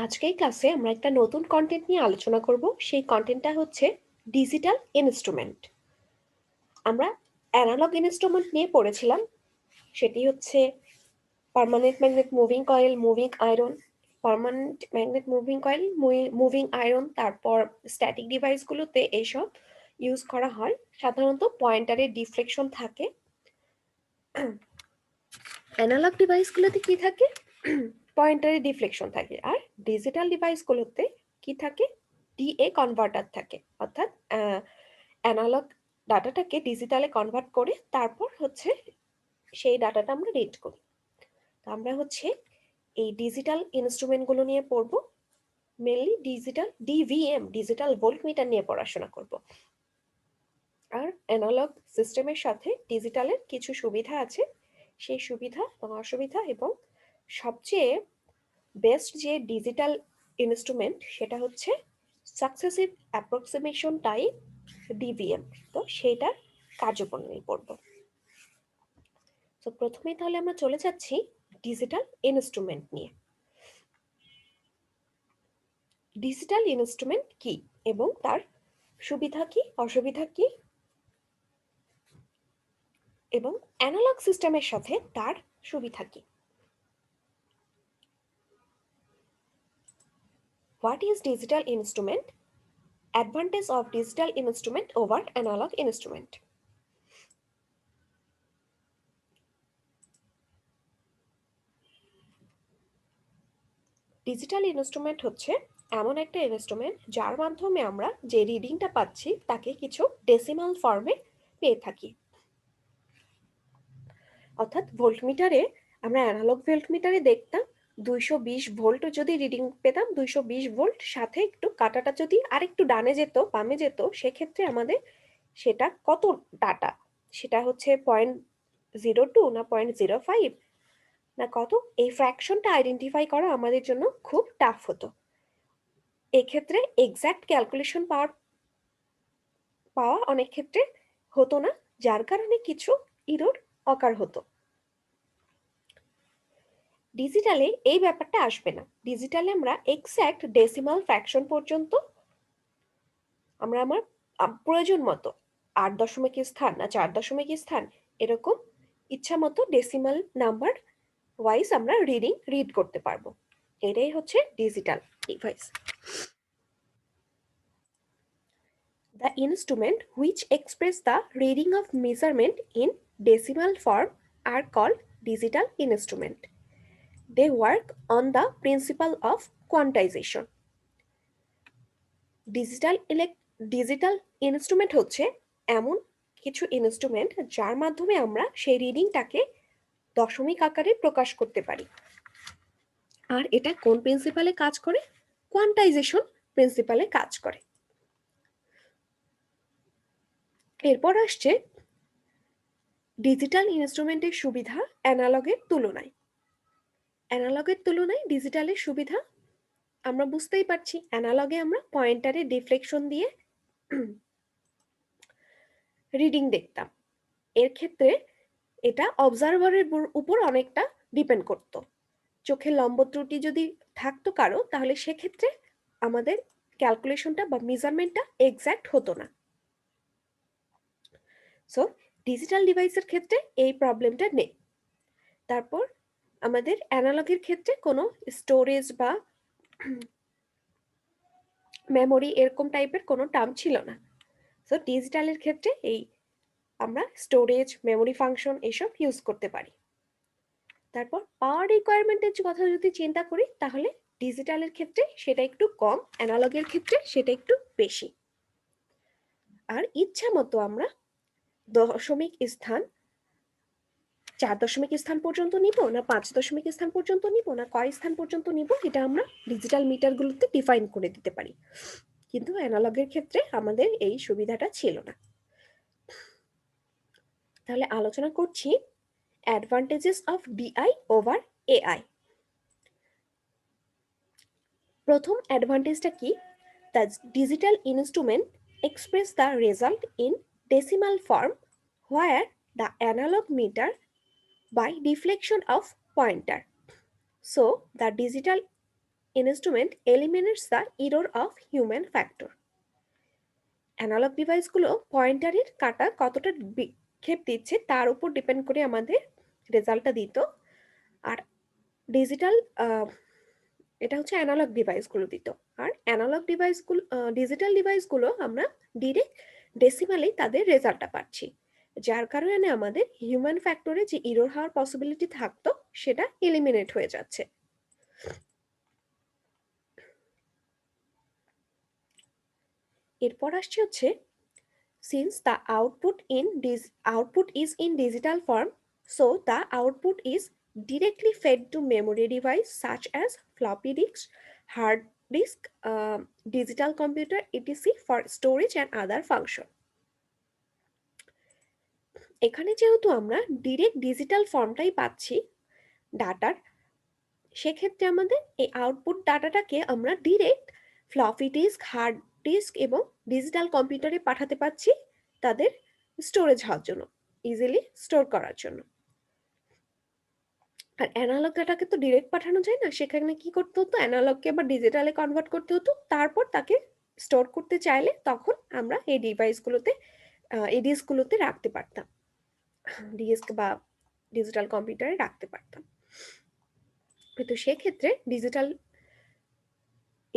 আজকের ক্লাসে আমরা একটা নতুন কন্টেন্ট নিয়ে আলোচনা করব। সেই কন্টেন্টটা হচ্ছে ডিজিটাল ইনস্ট্রুমেন্ট। আমরা অ্যানালগ ইনস্ট্রুমেন্ট নিয়ে পড়েছিলাম, সেটি হচ্ছে permanent magnet moving coil, moving iron, permanent magnet moving coil, moving iron. তারপর স্ট্যাটিক ডিভাইসগুলোতে এইসব ইউজ করা হয়। সাধারণত পয়েন্টারের ডিফ্লেকশন থাকে। অ্যানালগ ডিভাইসগুলোতে কি থাকে? পয়েন্টারের ডিফ্লেকশন থাকে। আর ডিজিটাল ডিভাইসগুলোতে কি থাকে? ডিএ কনভার্টার থাকে, অর্থাৎ অ্যানালগ ডাটাটাকে ডিজিটালে কনভার্ট করে তারপর হচ্ছে সেই ডাটাটা আমরা রিড করি। তো আমরা হচ্ছে এই ডিজিটাল ইনস্ট্রুমেন্টগুলো নিয়ে পড়ব। Mainly digital DVM, digital voltmeter নিয়ে পড়াশোনা করব। আর অ্যানালগ সিস্টেমের সাথে ডিজিটালের কিছু সুবিধা আছে, সেই সুবিধা এবং অসুবিধা, এবং সবচেয়ে বেস্ট যে ডিজিটাল ইনস্ট্রুমেন্ট সেটা হচ্ছে সাকসেসিভ অ্যাপ্রক্সিমেশন টাইপ, ডিভিএম। তো সেইটার কার্যপদ্ধতি পড়ব। তো প্রথমেই তাহলে আমরা চলে যাচ্ছি ডিজিটাল ইনস্ট্রুমেন্ট নিয়ে। ডিজিটাল ইনস্ট্রুমেন্ট কি এবং তার সুবিধা কি, অসুবিধা কি, এবং অ্যানালগ সিস্টেমের সাথে তার সুবিধা কি। What is digital instrument? Advantage of digital instrument over analog instrument. Digital instrument হচ্ছে এমন একটা ইনস্ট্রুমেন্ট যার মাধ্যমে আমরা যে রিডিংটা পাচ্ছি তাকে কিছু ডেসিমাল ফর্মে পেয়ে থাকি। অর্থাৎ ভোল্টমিটারে আমরা অ্যানালগ ভোল্টমিটারে দেখতাম 220 ভোল্ট যদি রিডিং পেতাম, 220 ভোল্ট, সাথে একটু কাটাটা যদি আরেকটু ডানে যেত বামে যেত সেক্ষেত্রে আমাদের সেটা কত ডাটা, সেটা হচ্ছে 0.02 না 0.05 না কত, এই ফ্র্যাকশনটা আইডেন্টিফাই করা আমাদের জন্য খুব টাফ হতো। এক্ষেত্রে এক্স্যাক্ট ক্যালকুলেশন পাওয়া অনেক ক্ষেত্রে হতো না, যার কারণে কিছু ইরর অকার হতো। ডিজিটালে এই ব্যাপারটা আসবে না। ডিজিটালে আমরা এক্স্যাক্ট ডেসিমাল ফ্র্যাকশন পর্যন্ত আমরা আমার প্রয়োজন মতো 8 দশমিক স্থান না 4 দশমিক স্থান এরকম ইচ্ছা মতো ডেসিমাল নাম্বার ওয়াইজ আমরা রিড করতে পারবো। এটাই হচ্ছে digital device. The instrument which express the reading of measurement in decimal form are called digital instrument. They work on the principle of quantization. Digital instrument হচ্ছে এমন কিছু ইনস্ট্রুমেন্ট যার মাধ্যমে আমরা সেই রিডিংটাকে দশমিক আকারে প্রকাশ করতে পারি। আর এটা কোন প্রিন্সিপালে কাজ করে? কোয়ান্টাইজেশন প্রিন্সিপালে কাজ করে। এরপর আসছে ডিজিটাল ইনস্ট্রুমেন্টের সুবিধা অ্যানালগের তুলনায়। অ্যানালগের তুলনায় ডিজিটালের সুবিধা আমরা বুঝতেই পারছি। অ্যানালগে আমরা পয়েন্টারে ডিফ্লেকশন দিয়ে রিডিং দেখতাম। এর ক্ষেত্রে এটা অবজারভারের উপর অনেকটা ডিপেন্ড করত। চোখের লম্ব ত্রুটি যদি থাকতো কারো, তাহলে সেক্ষেত্রে আমাদের ক্যালকুলেশনটা বা মেজারমেন্টটা এক্স্যাক্ট হতো না। সো ডিজিটাল ডিভাইসের ক্ষেত্রে এই প্রবলেমটা নেই। তারপর আমাদের অ্যানালগের ক্ষেত্রে কোনো স্টোরেজ বা মেমোরি এরকম টাইপের কোনো টার্ম ছিল না। সো ডিজিটালের ক্ষেত্রে এই আমরা স্টোরেজ, মেমোরি ফাংশন এসব ইউজ করতে পারি। তারপর পাওয়ার রিকোয়ারমেন্টের কথা যদি চিন্তা করি তাহলে ডিজিটালের ক্ষেত্রে সেটা একটু কম, অ্যানালগের ক্ষেত্রে সেটা একটু বেশি। আর ইচ্ছা মতো আমরা দশমিক স্থান 4 দশমিক স্থান পর্যন্ত নিব না 5 দশমিক স্থান পর্যন্ত নিব না কয় স্থান পর্যন্ত নিব, এটা আমরা ডিজিটাল মিটারগুলোতে ডিফাইন করে দিতে পারি। কিন্তু অ্যানালগের ক্ষেত্রে আমাদের এই সুবিধাটা ছিল না। তাহলে আলোচনা করছি advantages of DI over AI. প্রথম অ্যাডভান্টেজটা কি? The digital instrument express the result in decimal form where the analog meter by deflection of pointer. So the digital instrument eliminates the error of human factor. Analog ডিভাইসগুলো পয়েন্টারের কাটা কতটা বিক্ষেপ দিচ্ছে তার উপর ডিপেন্ড করে আমাদের রেজাল্টটা দিত। আর ডিজিটাল এটা হচ্ছে অ্যানালগ ডিভাইসগুলো দিত। আর ডিজিটাল ডিভাইসগুলো আমরা ডিরেক্ট ডেসিমালেই তাদের রেজাল্টটা পাচ্ছি, যার কারণে আমাদের হিউম্যান ফ্যাক্টরে যে ইরর হওয়ার পসিবিলিটি থাকতো সেটা এলিমিনেট হয়ে যাচ্ছে। এরপর আসছে হচ্ছে since the output is in digital form, so the output is directly fed to memory device such as floppy disks, hard disk, digital computer, etc. for storage and other function. এখানে যেহেতু আমরা direct digital ফর্মটাই পাচ্ছি ডাটার, সেক্ষেত্রে আমাদের এই output ডাটাটাকে আমরা direct floppy disk, hard disk এবং ডিজিটাল কম্পিউটারে পাঠাতে পারছি তাদের স্টোরেজ হওয়ার জন্য, ইজিলি স্টোর করার জন্য। আর অ্যানালগ ডাটাকে তো ডিরেক্ট পাঠানো যায় না, সেখানে কি করতে হতো, অ্যানালগকে আবার ডিজিটালে কনভার্ট করতে হতো, তারপর তাকে স্টোর করতে চাইলে তখন আমরা এই ডিভাইসগুলোতে এই ডিস্কগুলোতে রাখতে পারতাম, ডিস্ক বা ডিজিটাল কম্পিউটারে রাখতে পারতাম। কিন্তু সেক্ষেত্রে ডিজিটাল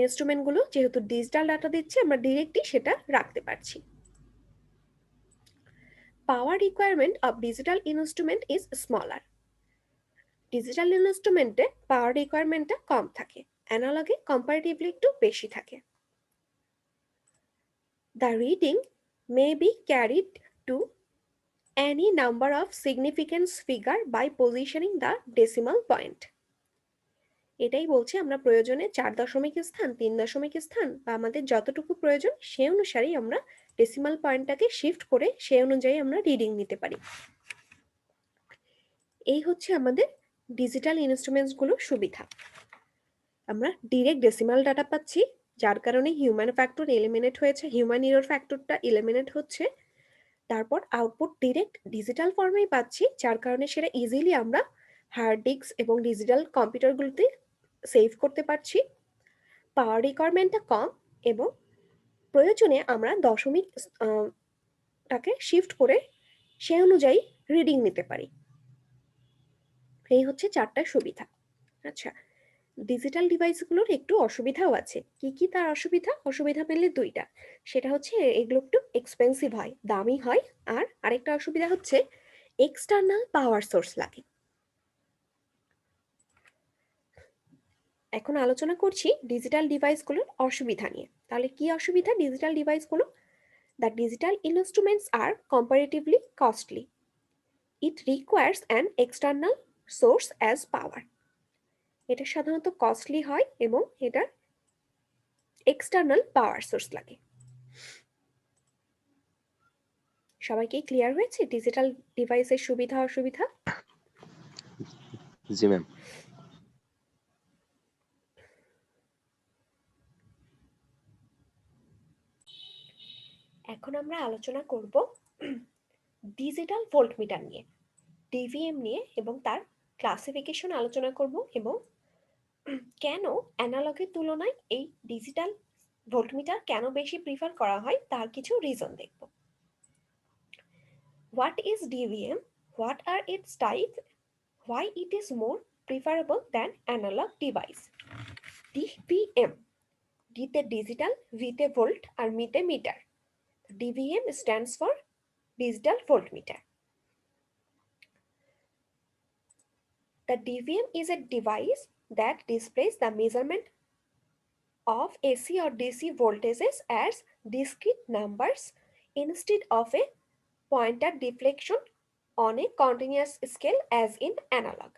ইনস্ট্রুমেন্টগুলো যেহেতু ডিজিটাল ডাটা দিচ্ছে, আমরা ডিরেক্টলি সেটা রাখতে পারছি। Power requirement of digital instrument is smaller. Digital ইনস্ট্রুমেন্টে পাওয়ার রিকোয়ারমেন্টটা কম থাকে, অ্যানালগে কম্পারেটিভলি একটু বেশি থাকে। The reading may be carried to any number of significance figure by positioning the decimal point. এটাই বলছে আমরা প্রয়োজনে 4 দশমিক স্থান, 3 দশমিক স্থান বা আমাদের যতটুকু প্রয়োজন সে অনুসারেই আমরা ডেসিমাল পয়েন্টটাকে শিফট করে সেই অনুযায়ী আমরা রিডিং নিতে পারি। এই হচ্ছে আমাদের ডিজিটাল ইনস্ট্রুমেন্টসগুলোর সুবিধা। আমরা ডিরেক্ট ডেসিমাল ডাটা পাচ্ছি, যার কারণে হিউম্যান ফ্যাক্টর এলিমিনেট হয়েছে, হিউম্যান এরর ফ্যাক্টরটা এলিমিনেট হচ্ছে। তারপর আউটপুট ডিরেক্ট ডিজিটাল ফর্মেই পাচ্ছি, যার কারণে সেটা ইজিলি আমরা হার্ড ডিস্ক এবং ডিজিটাল কম্পিউটারগুলোতে সেভ করতে পারছি। পাওয়ার রিকোয়ারমেন্টটা কম এবং প্রয়োজনে আমরা দশমিক টাকে শিফট করে সেই অনুযায়ী রিডিং নিতে পারি। এই হচ্ছে 4টা সুবিধা। আচ্ছা, ডিজিটাল ডিভাইসগুলোর একটু অসুবিধাও আছে। কি কি তার অসুবিধা পেলে 2টা। সেটা হচ্ছে এগুলো একটু এক্সপেন্সিভ হয়, দামি হয়। আর আরেকটা অসুবিধা হচ্ছে এক্সটার্নাল পাওয়ার সোর্স লাগে। এখন আলোচনা করছি ডিজিটাল ডিভাইসগুলোর অসুবিধা নিয়ে। তাহলে কি অসুবিধা ডিজিটাল ডিভাইসগুলো? The digital instruments are comparatively costly. It requires an external source as power. এটা সাধারণত কস্টলি হয় এবং এটা এক্সটার্নাল পাওয়ার সোর্স লাগে। সবাইকে ক্লিয়ার হয়েছে ডিজিটাল ডিভাইসের সুবিধা অসুবিধা? জি ম্যাম। এখন আমরা আলোচনা করব ডিজিটাল ভোল্টমিটার নিয়ে, ডিভিএম নিয়ে, এবং তার ক্লাসিফিকেশন আলোচনা করব এবং কেন অ্যানালগের তুলনায় এই ডিজিটাল ভোল্টমিটার কেন বেশি প্রিফার করা হয় তার কিছু রিজন দেখব। What is DVM? What are its types? Why it is more preferable than analog device? DVM, D তে ডিজিটাল, V তে ভোল্ট আর মি তে metre. DVM stands for digital voltmeter. The DVM is a device that displays the measurement of AC or DC voltages as discrete numbers instead of a pointer deflection on a continuous scale as in analog.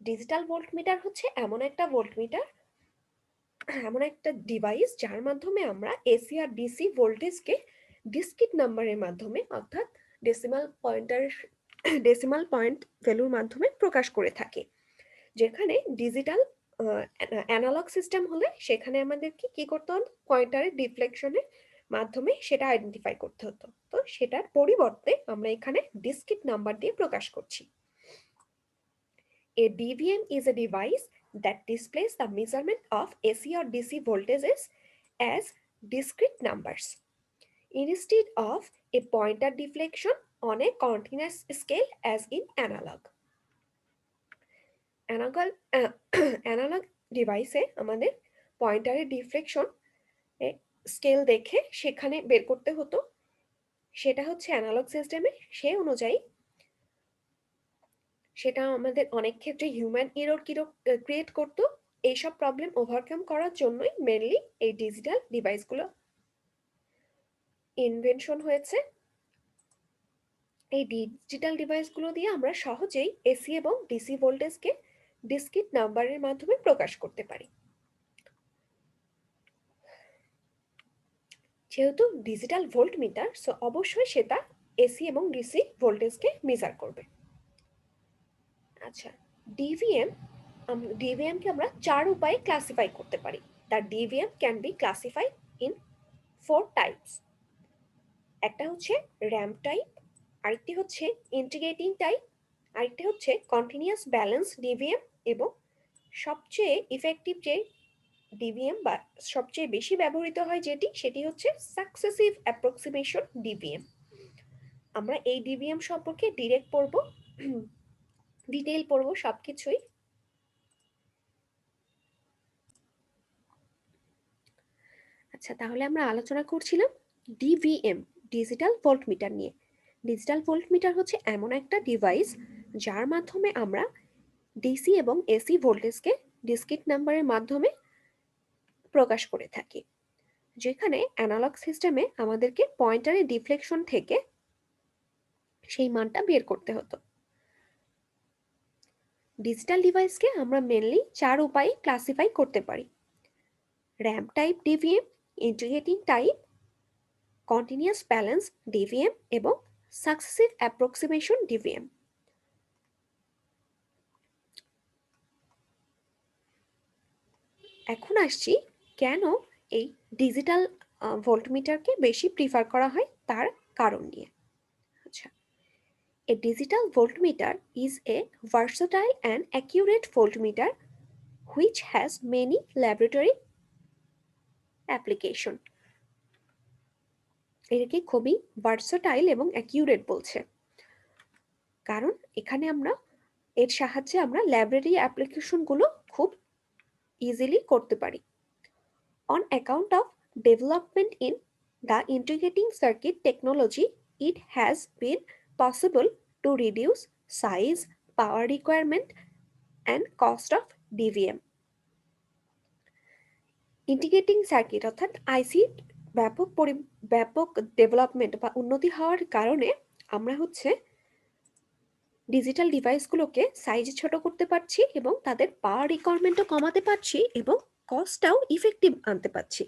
Digital voltmeter হচ্ছে এমন একটা device যার মাধ্যমে আমরা AC আর DC ভোল্টেজকে discrete নাম্বারের মাধ্যমে, অর্থাৎ ডেসিমাল পয়েন্ট ভ্যালুর মাধ্যমে প্রকাশ করে থাকি। যেখানে ডিজিটাল অ্যানালগ সিস্টেম হলে সেখানে আমাদেরকে কি করতে হতো, পয়েন্টারের ডিফ্লেকশনের মাধ্যমে সেটা আইডেন্টিফাই করতে হতো। তো সেটার পরিবর্তে আমরা এখানে ডিসক্রিট নাম্বার দিয়ে প্রকাশ করছি। A DVM is a device that displays the measurement of AC or DC voltages as discrete numbers instead of a pointer deflection on a continuous scale as in analog. Analog ডিভাইসে আমাদের পয়েন্টারের deflection scale দেখে সেখানে বের করতে হতো, সেটা হচ্ছে analogue সিস্টেমে সে অনুযায়ী সেটা আমাদের অনেক ক্ষেত্রে হিউম্যান এরর ক্রিয়েট করতো। এইসব প্রবলেম ওভারকাম করার জন্যই মেনলি এই ডিজিটাল ডিভাইসগুলো ইনভেনশন হয়েছে। এই ডিজিটাল ডিভাইসগুলো দিয়ে আমরা সহজেই এসি এবং ডিসি ভোল্টেজকে ডিসক্রিট নাম্বারের মাধ্যমে প্রকাশ করতে পারি। যেহেতু ডিজিটাল ভোল্ট মিটার, সো অবশ্যই সেটা এসি এবং ডিসি ভোল্টেজকে মেজার করবে। আচ্ছা, ডিভিএমকে আমরা 4 উপায়ে ক্লাসিফাই করতে পারি। The DVM can be classified in 4 types. একটা হচ্ছে র্যাম্প টাইপ, আরেকটি হচ্ছে ইন্টিগ্রেটিং টাইপ, আরেকটি হচ্ছে কন্টিনিউয়াস ব্যালেন্স ডিভিএম, এবং সবচেয়ে ইফেক্টিভ যে ডিভিএম বা সবচেয়ে বেশি ব্যবহৃত হয় সেটি হচ্ছে সাকসেসিভ অ্যাপ্রক্সিমেশন ডিভিএম। আমরা এই ডিভিএম সম্পর্কে ডিরেক্ট পড়ব, ডিটেইল পড়ব সবকিছুই। আচ্ছা, তাহলে আমরা আলোচনা করছিলাম ডিভিএম, ডিজিটাল ভোল্টমিটার নিয়ে। ডিজিটাল ভোল্টমিটার হচ্ছে এমন একটা ডিভাইস যার মাধ্যমে আমরা ডিসি এবং এসি ভোল্টেজকে ডিসক্রিট নাম্বারের মাধ্যমে প্রকাশ করে থাকি, যেখানে অ্যানালগ সিস্টেমে আমাদেরকে পয়েন্টারের ডিফ্লেকশন থেকে সেই মানটা বের করতে হতো। ডিজিটাল ডিভাইসকে আমরা মেনলি 4 উপায়ে ক্লাসিফাই করতে পারি: ramp type DVM, integrating type, continuous balance DVM এবং সাকসেসিভ অ্যাপ্রক্সিমেশন ডিভিএম। এখন আসছি কেন এই ডিজিটাল ভোল্টমিটারকে বেশি প্রিফার করা হয় তার কারণ নিয়ে। আচ্ছা, a digital voltmeter is a versatile and accurate voltmeter which has many laboratory application. এটাকে খুবই ভার্সেটাইল এবং অ্যাকিউরেট বলছে, কারণ এখানে আমরা এর সাহায্যে আমরা ল্যাবরেটরি অ্যাপ্লিকেশনগুলো খুব ইজিলি করতে পারি। On account of development in the integrating circuit technology, it has been possible to reduce size, power requirement and cost of DVM. Integrating circuit অর্থাৎ আইসি ব্যাপক ডেভেলপমেন্ট বা উন্নতি হওয়ার কারণে আমরা হচ্ছে ডিজিটাল ডিভাইসগুলোকে সাইজে ছোট করতে পারছি এবং তাদের পাওয়ার রিকোয়ারমেন্টও কমাতে পারছি এবং কস্টটাও ইফেক্টিভ আনতে পারছি।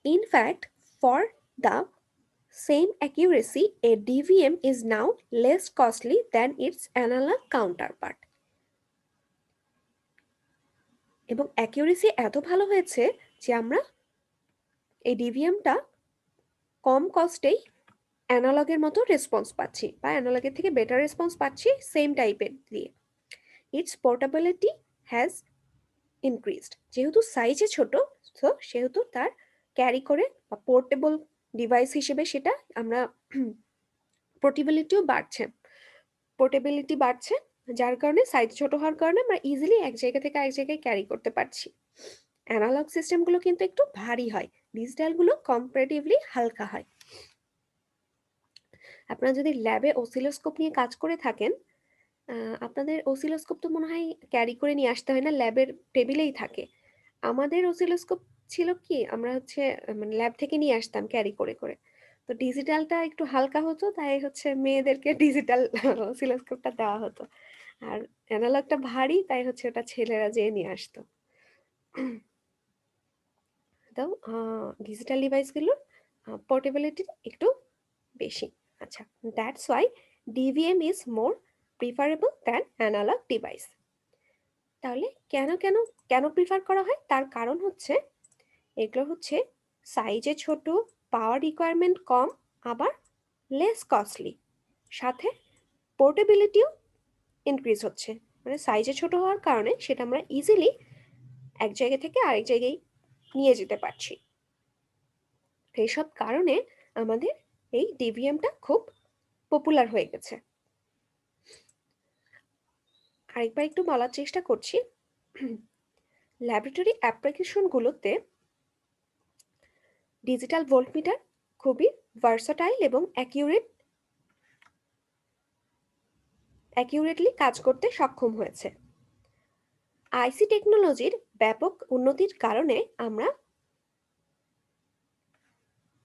In fact, for the same accuracy, a DVM is now less costly than its analog counterpart. এবং অ্যাকিউরেসি এত ভালো হয়েছে যে আমরা এই ডিভিএমটা কম কস্টেই অ্যানালগের মতো রেসপন্স পাচ্ছি বা অ্যানালগের থেকে বেটার রেসপন্স পাচ্ছি সেম টাইপের দিয়ে। It's portability has increased. যেহেতু সাইজে ছোট, তো সেহেতু তার ক্যারি করে বা পোর্টেবল ডিভাইস হিসেবে সেটা আমরা পোর্টেবিলিটি বাড়ছে, যার কারণে সাইজ ছোট হওয়ার কারণে আমরা ইজিলি এক জায়গা থেকে আরেক জায়গায় ক্যারি করতে পারছি। অ্যানালগ সিস্টেমগুলো কিন্তু একটু ভারী হয়, ডিজিটালগুলো কম্পারেটিভলি হালকা হয়। আপনারা যদি ল্যাবে অসিলোস্কোপ নিয়ে কাজ করে থাকেন, আপনাদের অসিলোস্কোপ তো মনে হয় ক্যারি করে নিয়ে আসতে হয় না, ল্যাবের টেবিলেই থাকে। আমাদের অসিলোস্কোপ ছিল কি, আমরা হচ্ছে মানে ল্যাব থেকে নিয়ে আসতাম ক্যারি করে করে। তো ডিজিটালটা একটু হালকা হতো, তাই হচ্ছে মেয়েদেরকে ডিজিটাল অসিলোস্কোপটা দেওয়া হতো, আর অ্যানালগটা ভারী, তাই হচ্ছে ওটা ছেলেরা যেয়ে নিয়ে আসতো। তো ডিজিটাল ডিভাইসগুলোর পোর্টেবিলিটি একটু বেশি। আচ্ছা, that's why DVM is more preferable than analog device. তাহলে কেন প্রিফার করা হয় তার কারণ হচ্ছে এগুলো হচ্ছে সাইজে ছোট, পাওয়ার রিকোয়ারমেন্ট কম, আবার লেস কস্টলি, সাথে পোর্টেবিলিটিও ইনক্রিজ হচ্ছে, মানে সাইজে ছোট হওয়ার কারণে সেটা আমরা ইজিলি এক জায়গা থেকে আরেক জায়গায় নিয়ে যেতে পারছি। এইসব কারণে আমাদের এই ডিভিএমটা খুব পপুলার হয়ে গেছে। আরেকবার একটু বলার চেষ্টা করছি, ল্যাবরেটরি অ্যাপ্লিকেশনগুলোতে ডিজিটাল ভোল্টমিটার খুবই ভার্সাটাইল এবং অ্যাকিউরেটলি কাজ করতে সক্ষম হয়েছে। আইসি টেকনোলজির ব্যাপক উন্নতির কারণে আমরা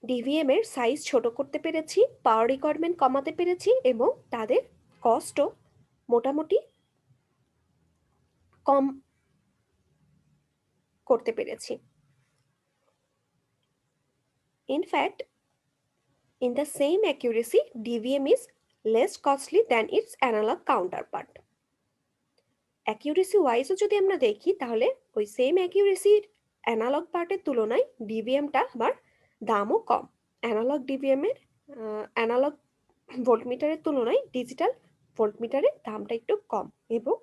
ডিভিএম এর সাইজ ছোট করতে পেরেছি, পাওয়ার রিকোয়ারমেন্ট কমাতে পেরেছি এবং তাদের কস্টও মোটামুটি কম করতে পেরেছি। In fact, in the same accuracy, DVM is less costly than its analog counterpart. Accuracy ওয়াইজও যদি আমরা দেখি তাহলে ওই সেম অ্যাকিউরেসির অ্যানালগ পার্টের তুলনায় ডিভিএমটা আবার দামও কম। অ্যানালগ ভোল্টমিটারের তুলনায় ডিজিটাল ভোল্টমিটারের দামটা একটু কম এবং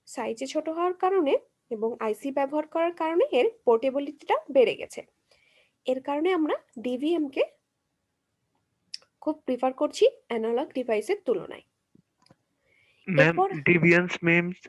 সাইজে ছোট হওয়ার কারণে এবং আইসি ব্যবহার করার কারণে এর পোর্টেবিলিটিটা বেড়ে গেছে। এর কারণে আমরা ডিভিএমকে খুব প্রিফার করছি অ্যানালগ ডিভাইসের তুলনায়। मैम এরপর डिविएंस मीन्स